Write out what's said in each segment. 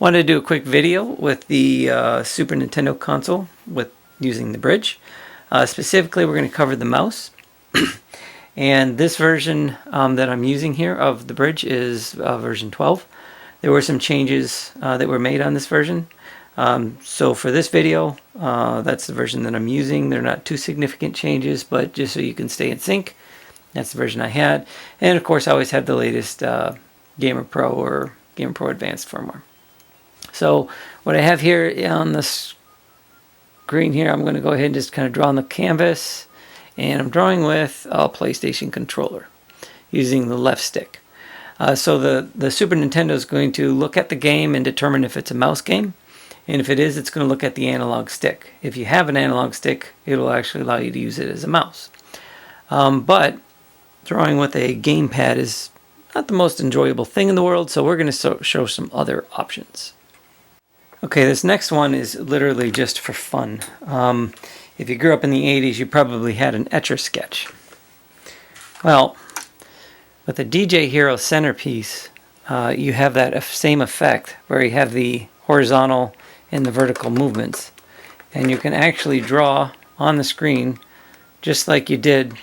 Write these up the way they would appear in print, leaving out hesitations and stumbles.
Wanted to do a quick video with the Super Nintendo console with using the bridge. Specifically, we're going to cover the mouse. And this version that I'm using here of the bridge is version 12. There were some changes that were made on this version. So for this video, that's the version that I'm using. They're not too significant changes, but just so you can stay in sync, that's the version I had. And of course, I always have the latest Gamer Pro or Gamer Pro Advanced firmware. So what I have here on the screen here, I'm going to go ahead and just kind of draw on the canvas. And I'm drawing with a PlayStation controller using the left stick. So the Super Nintendo is going to look at the game and determine if it's a mouse game. And if it is, it's going to look at the analog stick. If you have an analog stick, it will actually allow you to use it as a mouse. But drawing with a gamepad is not the most enjoyable thing in the world, so we're going to show some other options. Okay, this next one is literally just for fun. If you grew up in the 80s, you probably had an Etch-a-Sketch. Well, with the DJ Hero centerpiece, you have that same effect where you have the horizontal and the vertical movements. And you can actually draw on the screen just like you did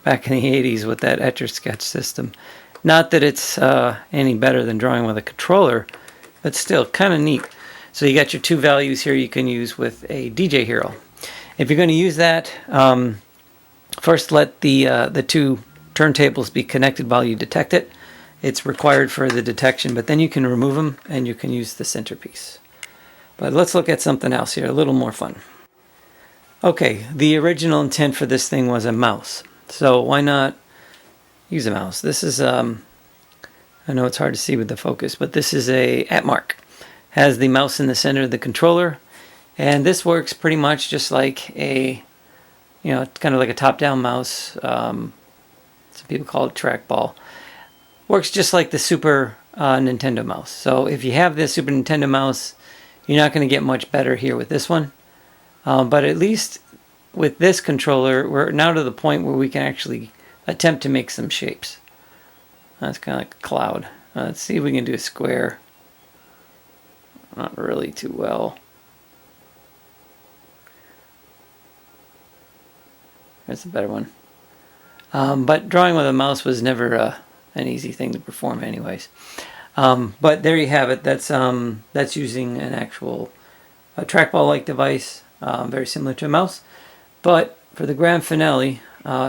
back in the 80s with that Etch-a-Sketch system. Not that it's any better than drawing with a controller, but still kind of neat. So you got your two values here you can use with a DJ Hero. If you're going to use that, first let the two turntables be connected while you detect it. It's required for the detection, but then you can remove them and you can use the centerpiece. But let's look at something else here, a little more fun. Okay, the original intent for this thing was a mouse. So why not use a mouse? This is, I know it's hard to see with the focus, but this is a AtMark. Has the mouse in the center of the controller. And this works pretty much just like a, kind of like a top-down mouse. Some people call it trackball. Works just like the Super Nintendo mouse. So if you have this Super Nintendo mouse, you're not going to get much better here with this one. But at least with this controller, we're now to the point where we can actually attempt to make some shapes. That's kind of like a cloud. Let's see if we can do a square. Not really too well. That's a better one. But drawing with a mouse was never an easy thing to perform anyways. But there you have it. That's using an actual trackball-like device, very similar to a mouse. But for the grand finale,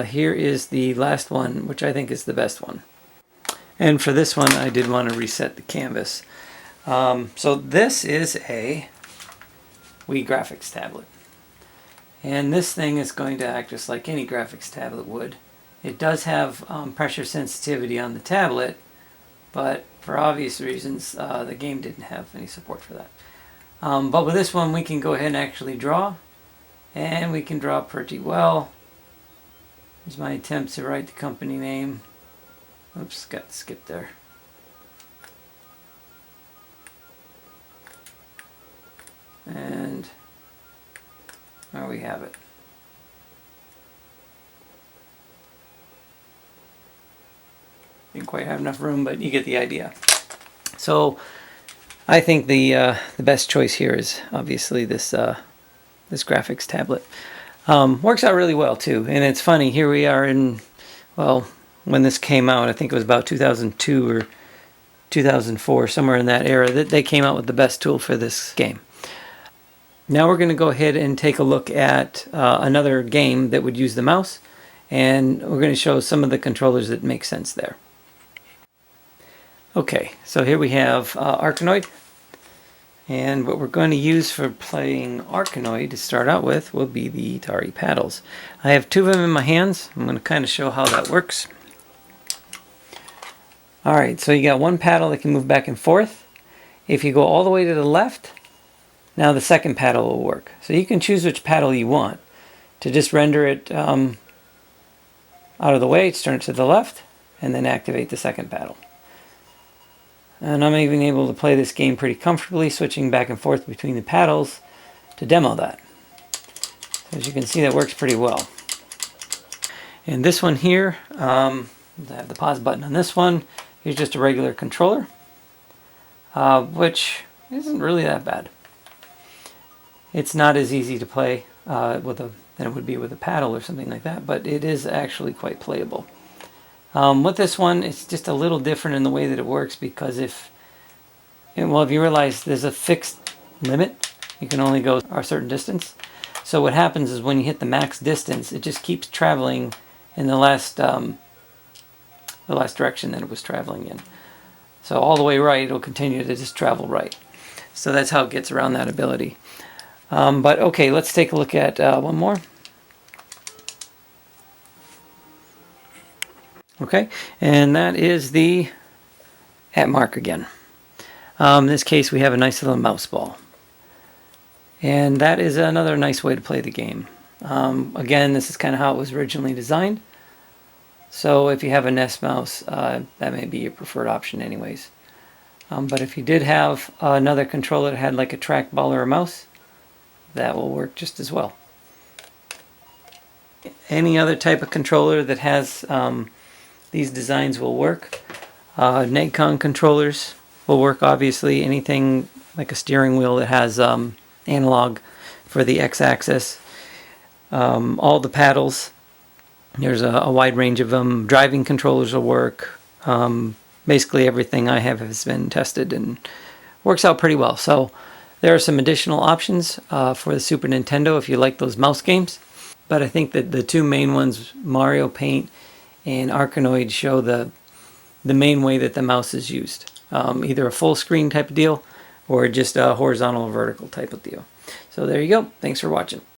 here is the last one, which I think is the best one. And for this one, I did want to reset the canvas. So this is a Wii graphics tablet. And this thing is going to act just like any graphics tablet would. It does have pressure sensitivity on the tablet, but for obvious reasons, the game didn't have any support for that. But with this one, we can go ahead and actually draw, and we can draw pretty well. Here's my attempt to write the company name. Oops, got skipped there. And there we have it. Didn't quite have enough room, but you get the idea. So I think the best choice here is obviously this this graphics tablet. Works out really well too, and it's funny. Here we are in, well, when this came out, I think it was about 2002 or 2004, somewhere in that era, that they came out with the best tool for this game. Now we're going to go ahead and take a look at another game that would use the mouse, and we're going to show some of the controllers that make sense there. Okay, so here we have Arkanoid, and what we're going to use for playing Arkanoid to start out with will be the Atari paddles. I have two of them in my hands. I'm going to kind of show how that works. Alright, so you got one paddle that can move back and forth. If you go all the way to the left, now the second paddle will work. So you can choose which paddle you want. To just render it out of the way, just turn it to the left, and then activate the second paddle. And I'm even able to play this game pretty comfortably, switching back and forth between the paddles to demo that. As you can see, that works pretty well. And this one here, I have the pause button on this one. Here's just a regular controller, which isn't really that bad. It's not as easy to play than it would be with a paddle or something like that, but it is actually quite playable. With this one, it's just a little different in the way that it works, because if you realize there's a fixed limit, you can only go a certain distance. So what happens is when you hit the max distance, it just keeps traveling in the last direction that it was traveling in. So all the way right, it'll continue to just travel right. So that's how it gets around that ability. But okay, let's take a look at one more. Okay, and that is the at mark again. In this case, we have a nice little mouse ball. And that is another nice way to play the game. Again, this is kind of how it was originally designed. So if you have a NES mouse, that may be your preferred option anyways. But if you did have another controller that had like a trackball or a mouse, that will work just as well. Any other type of controller that has these designs will work. Nagcon controllers will work, obviously. Anything like a steering wheel that has analog for the x-axis. All the paddles, there's a wide range of them. Driving controllers will work. Basically everything I have has been tested and works out pretty well. So there are some additional options for the Super Nintendo if you like those mouse games. But I think that the two main ones, Mario Paint and Arkanoid, show the main way that the mouse is used. Either a full screen type of deal or just a horizontal or vertical type of deal. So there you go. Thanks for watching.